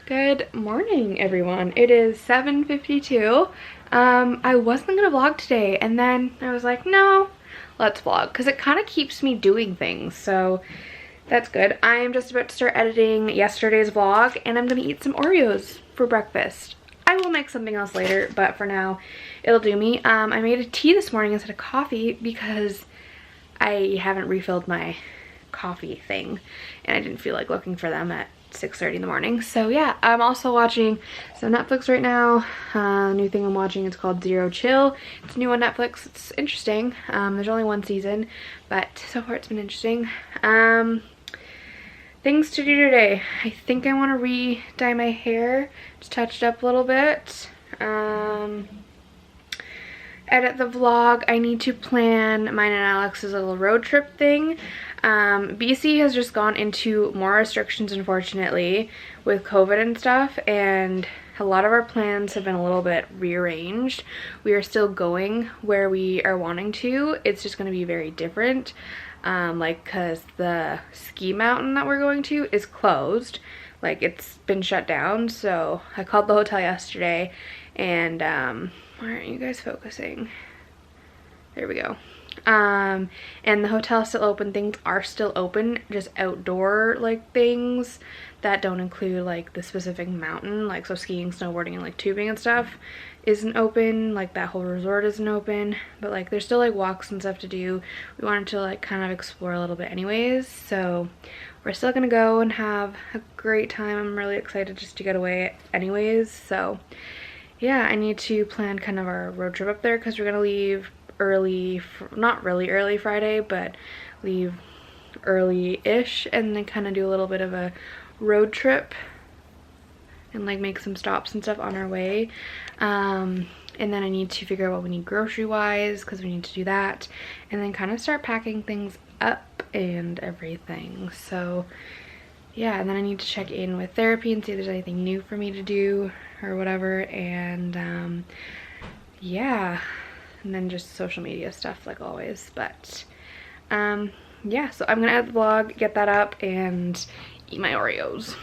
Good morning, everyone. It is 7:52. I wasn't gonna vlog today, and then I was like, no, let's vlog, because it kind of keeps me doing things, so that's good. I am just about to start editing yesterday's vlog, and I'm gonna eat some Oreos for breakfast. I will make something else later, but for now, it'll do me. I made a tea this morning instead of coffee because I haven't refilled my coffee thing, and I didn't feel like looking for them at 6:30 in the morning. So yeah, I'm also watching some Netflix right now. New thing I'm watching, it's called Zero Chill. It's new on Netflix. It's interesting. There's only one season, but so far it's been interesting. Things to do today. I think I want to re-dye my hair, just touch it up a little bit. Edit the vlog. I need to plan mine and Alex's little road trip thing. BC has just gone into more restrictions, unfortunately, with COVID and stuff, and a lot of our plans have been a little bit rearranged. We are still going where we are wanting to. It's just going to be very different, like, because the ski mountain that we're going to is closed. Like, it's been shut down. So I called the hotel yesterday, and why aren't you guys focusing? There we go. And the hotel is still open. Things are still open, just outdoor like things that don't include like the specific mountain, like so skiing, snowboarding, and like tubing and stuff isn't open. Like that whole resort isn't open, but like there's still like walks and stuff to do. We wanted to like kind of explore a little bit anyways, so we're still gonna go and have a great time. I'm really excited just to get away anyways. So yeah, I need to plan kind of our road trip up there because we're gonna leave early, not really early Friday, but leave early-ish and then kind of do a little bit of a road trip and like make some stops and stuff on our way. And then I need to figure out what we need grocery wise because we need to do that, and then kind of start packing things up and everything. So yeah, and then I need to check in with therapy and see if there's anything new for me to do or whatever, and yeah, and then just social media stuff like always. But yeah, so I'm gonna add the vlog, get that up, and eat my Oreos.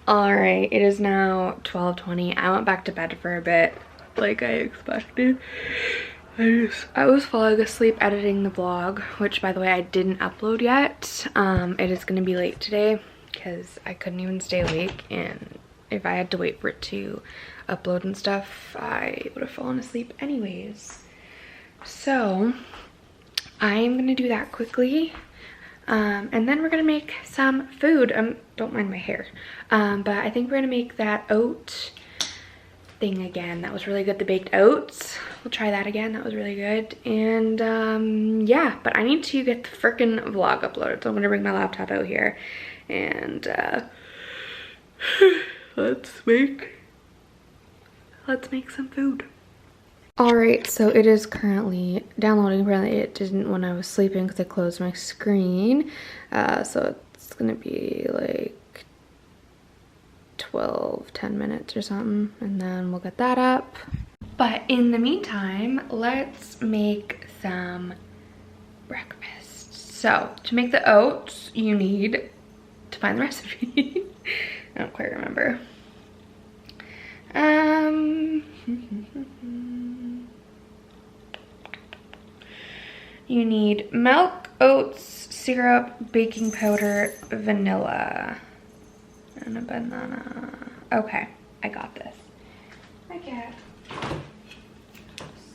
All right, it is now 12:20. I went back to bed for a bit like I expected. I was falling asleep editing the vlog, which by the way I didn't upload yet. It is gonna be late today because I couldn't even stay awake, and if I had to wait for it to upload and stuff, I would have fallen asleep anyways. So I'm gonna do that quickly, and then we're gonna make some food. Don't mind my hair, but I think we're gonna make that oat thing again. That was really good, the baked oats. We'll try that again. That was really good. And yeah, but I need to get the frickin' vlog uploaded, so I'm gonna bring my laptop out here and let's make some food. All right, so it is currently downloading. Apparently it didn't when I was sleeping because I closed my screen. So it's gonna be like 10 minutes or something, and then we'll get that up. But in the meantime, let's make some breakfast. So to make the oats, you need to find the recipe. I don't quite remember. You need milk, oats, syrup, baking powder, vanilla, and a banana. Okay, I got this. Okay.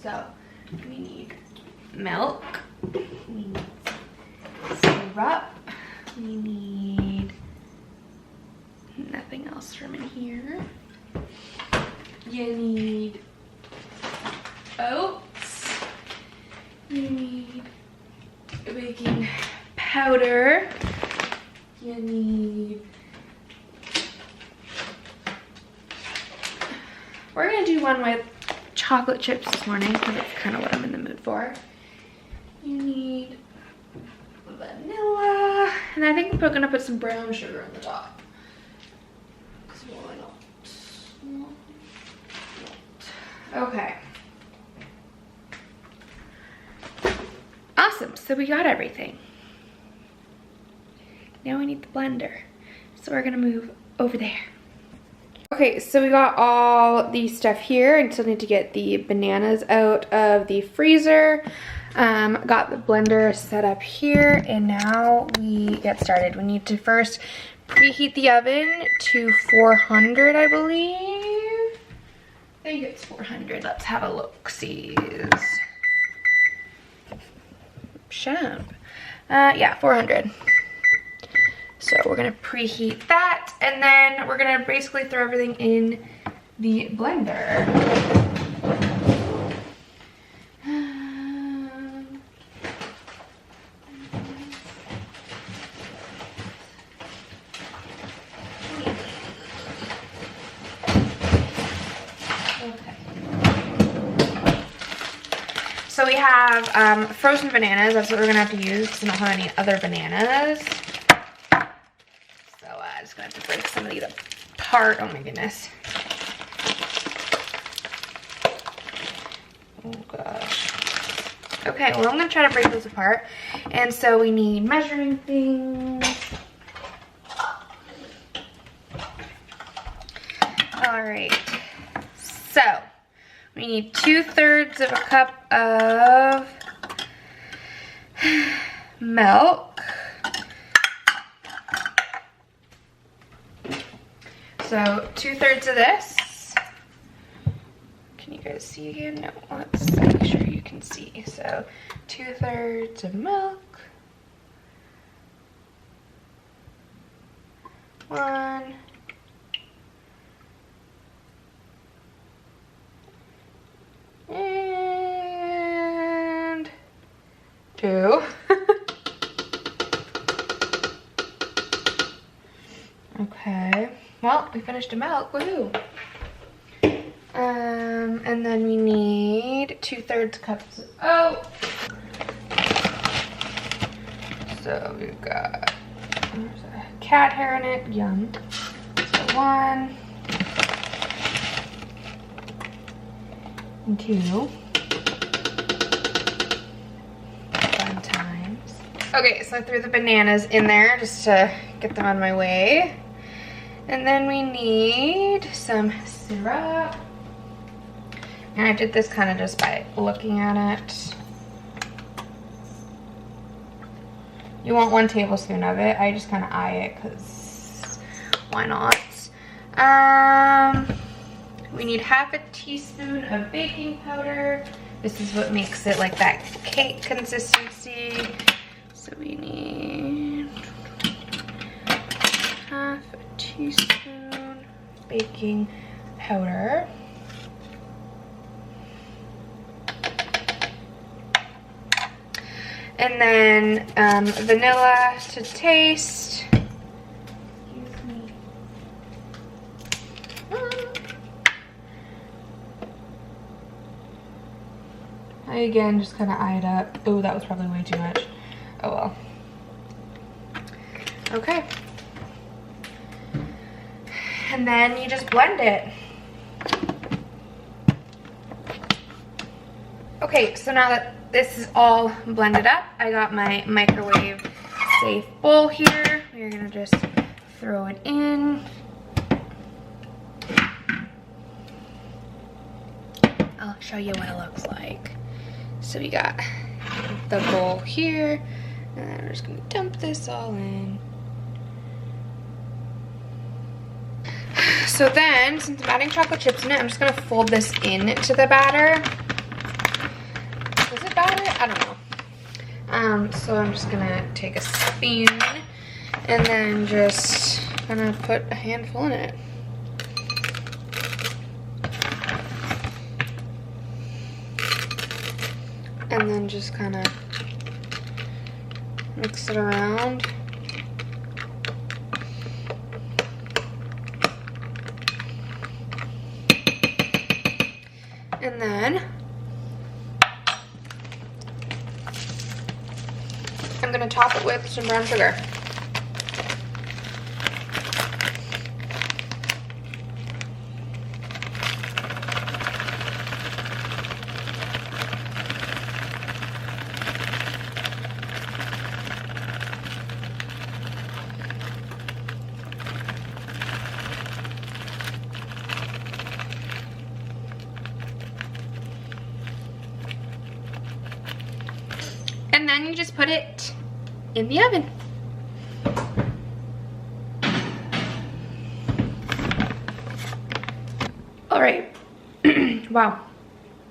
So we need milk, we need syrup, we need nothing else from in here. You need oats, you need baking powder, you need, we're gonna do one with chocolate chips this morning because that's kind of what I'm in the mood for. You need vanilla, and I think we're gonna put some brown sugar on the top. Why not? Okay. Awesome, so we got everything. Now we need the blender. So we're gonna move over there. Okay, so we got all the stuff here. I still need to get the bananas out of the freezer. Got the blender set up here, and now we get started. We need to first preheat the oven to 400, I believe. I think it's 400. Let's have a look-see. Yeah, 400. So we're gonna preheat that, and then we're gonna basically throw everything in the blender. So we have frozen bananas. That's what we're gonna have to use because we don't have any other bananas. So I'm just gonna have to break some of these apart. Oh my goodness. Oh gosh. Okay, well I'm gonna try to break those apart. And so we need measuring things. All right. So we need 2/3 of a cup of milk. So 2/3 of this. Can you guys see again? No, let's make sure you can see. So 2/3 of milk. 1. And 2. Okay. Well, we finished the milk. Woohoo! And then we need 2/3 cups of oat. So we've got, there's a cat hair in it. Yum. So 1. And 2. Fun times. Okay, so I threw the bananas in there just to get them out of my way. And then we need some syrup. And I did this kind of just by looking at it. You want 1 tablespoon of it. I just kind of eye it because why not? We need 1/2 teaspoon of baking powder. This is what makes it like that cake consistency. So we need 1/2 teaspoon baking powder. And then vanilla to taste. Excuse me. I again just kind of eye it up. Oh, that was probably way too much. Oh well. Okay. And then you just blend it. Okay, so now that this is all blended up, I got my microwave safe bowl here. We're gonna just throw it in. I'll show you what it looks like. So we got the bowl here, and then we're just gonna dump this all in. So then, since I'm adding chocolate chips in it, I'm just gonna fold this into the batter. Is it batter? I don't know. So I'm just gonna take a spoon and then just gonna put a handful in it. And then just kind of mix it around. And then I'm gonna top it with some brown sugar. then you just put it in the oven. All right. Wow.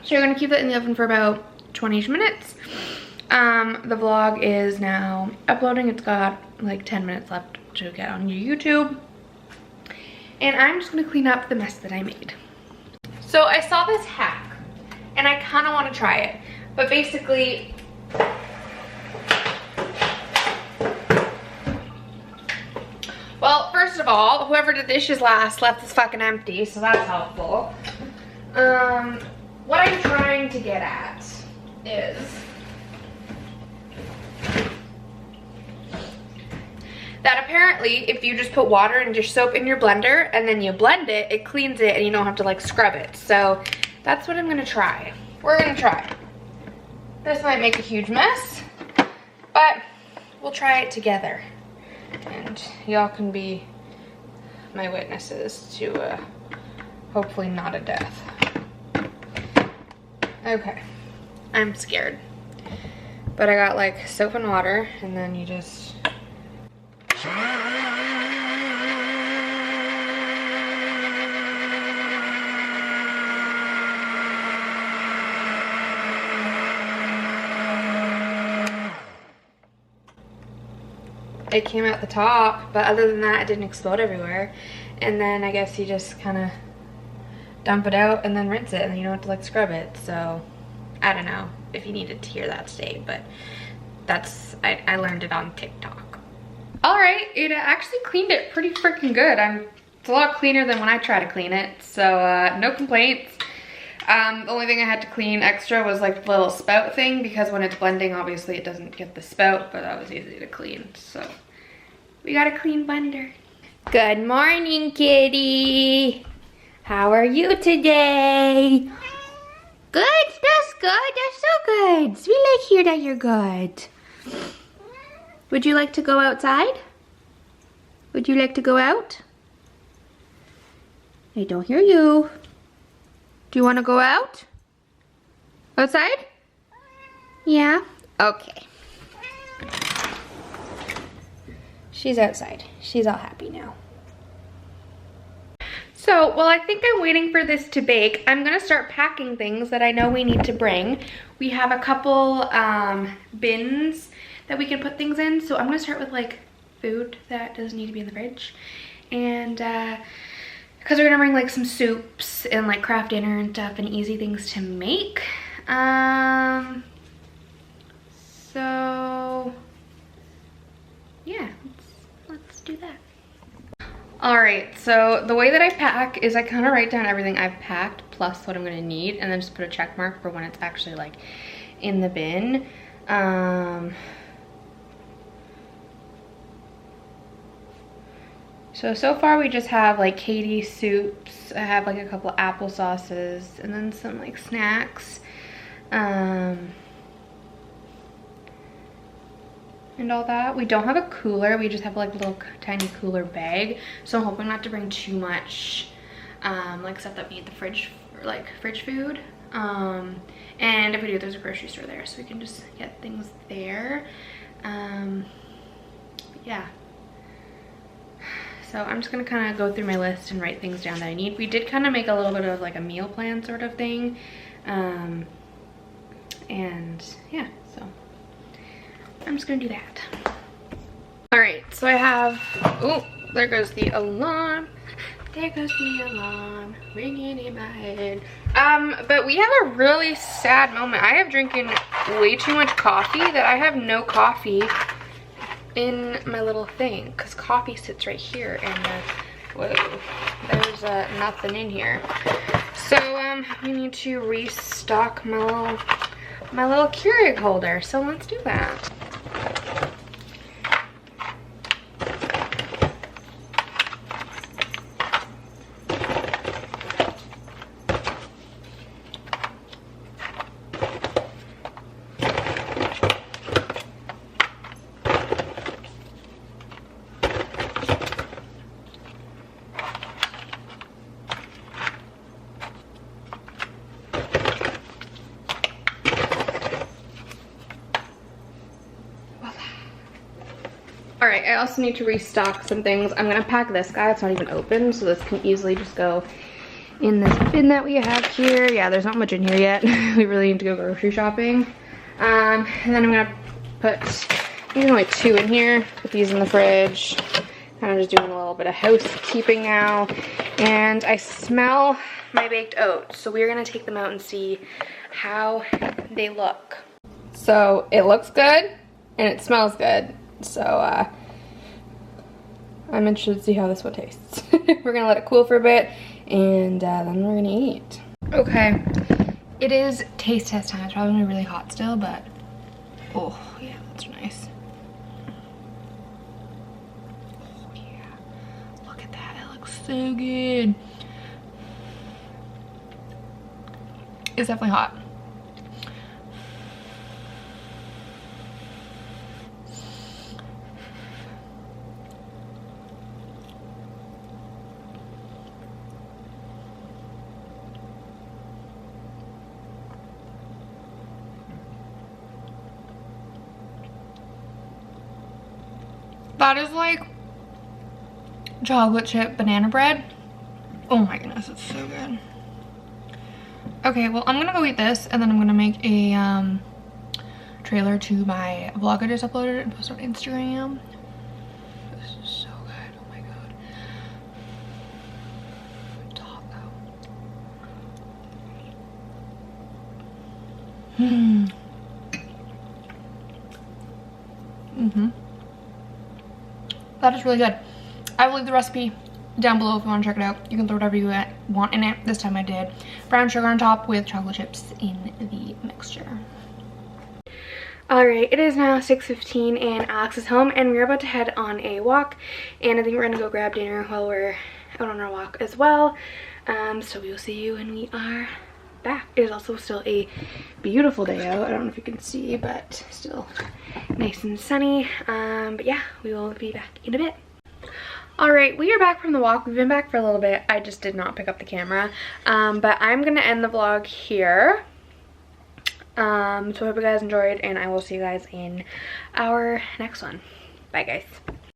So you're gonna keep that in the oven for about 20 minutes. The vlog is now uploading. It's got like 10 minutes left to get on your YouTube. And I'm just gonna clean up the mess that I made. So I saw this hack and I kind of want to try it. But basically, well, first of all, whoever did dishes last left this fucking empty, so that's helpful. What I'm trying to get at is that apparently if you just put water and dish soap in your blender and then you blend it, it cleans it and you don't have to like scrub it. So that's what I'm gonna try. We're gonna try. This might make a huge mess, but we'll try it together. And y'all can be my witnesses to hopefully not a death. Okay, I'm scared. But I got like soap and water and then you just... It came out the top, but other than that, it didn't explode everywhere. And then I guess you just kind of dump it out and then rinse it, and then you don't have to like scrub it. So I don't know if you needed to hear that state, but that's, I learned it on TikTok. All right, it actually cleaned it pretty freaking good. It's a lot cleaner than when I try to clean it, so no complaints. The only thing I had to clean extra was like the little spout thing, because when it's blending, obviously it doesn't get the spout, but that was easy to clean. So we got a clean blender. Good morning, kitty. How are you today? Good, that's good, that's so good. We like hear that you're good. Would you like to go outside? Would you like to go out? I don't hear you. Do you want to go out? Outside? Yeah? Okay. She's outside. She's all happy now. So, while I think I'm waiting for this to bake, I'm going to start packing things that I know we need to bring. We have a couple bins that we can put things in. So I'm going to start with like food that doesn't need to be in the fridge. And because we're gonna bring like some soups and like craft dinner and stuff and easy things to make. So yeah, let's do that. All right, so the way that I pack is I kind of write down everything I've packed plus what I'm gonna need, and then just put a check mark for when it's actually like in the bin. So far we just have like Katie soups. I have like a couple apple sauces and then some like snacks. And all that. We don't have a cooler. We just have like a little tiny cooler bag. So I'm hoping not to bring too much like stuff that we need the fridge, or like fridge food. And if we do, there's a grocery store there, so we can just get things there. Yeah. So I'm just gonna kind of go through my list and write things down that I need. We did kind of make a little bit of like a meal plan sort of thing. And yeah, so I'm just gonna do that. All right, so I have, oh, there goes the alarm. There goes the alarm ringing in my head. But we have a really sad moment. I have drinking way too much coffee that I have no coffee in my little thing, because coffee sits right here, and whoa, there's nothing in here. So we need to restock my little Keurig holder. So let's do that. right, I also need to restock some things. I'm gonna pack this guy. It's not even open, so this can easily just go in this bin that we have here. Yeah, there's not much in here yet. We really need to go grocery shopping. And then I'm gonna put, there's only 2 in here. Put these in the fridge. Kind of just doing a little bit of housekeeping now. And I smell my baked oats, so we're gonna take them out and see how they look. So it looks good and it smells good. So I'm interested to see how this one tastes. We're gonna let it cool for a bit and then we're gonna eat. Okay, it is taste test time. It's probably gonna be really hot still, but oh yeah, that's nice. Oh yeah, look at that, it looks so good. It's definitely hot. That is like chocolate chip banana bread. Oh my goodness, it's so good. Okay, well, I'm gonna go eat this and then I'm gonna make a trailer to my vlog I just uploaded and post on Instagram. This is so good. Oh my god. Top though. That is really good. I will leave the recipe down below if you want to check it out. You can throw whatever you want in it. This time I did brown sugar on top with chocolate chips in the mixture. Alright, it is now 6:15 and Alex is home and we're about to head on a walk, and I think we're gonna go grab dinner while we're out on our walk as well. So we will see you when we are back. It is also still a beautiful day out. I don't know if you can see, but still nice and sunny. But yeah, we will be back in a bit. Alright, we are back from the walk. We've been back for a little bit. I just did not pick up the camera. But I'm gonna end the vlog here. So I hope you guys enjoyed and I will see you guys in our next one. Bye guys.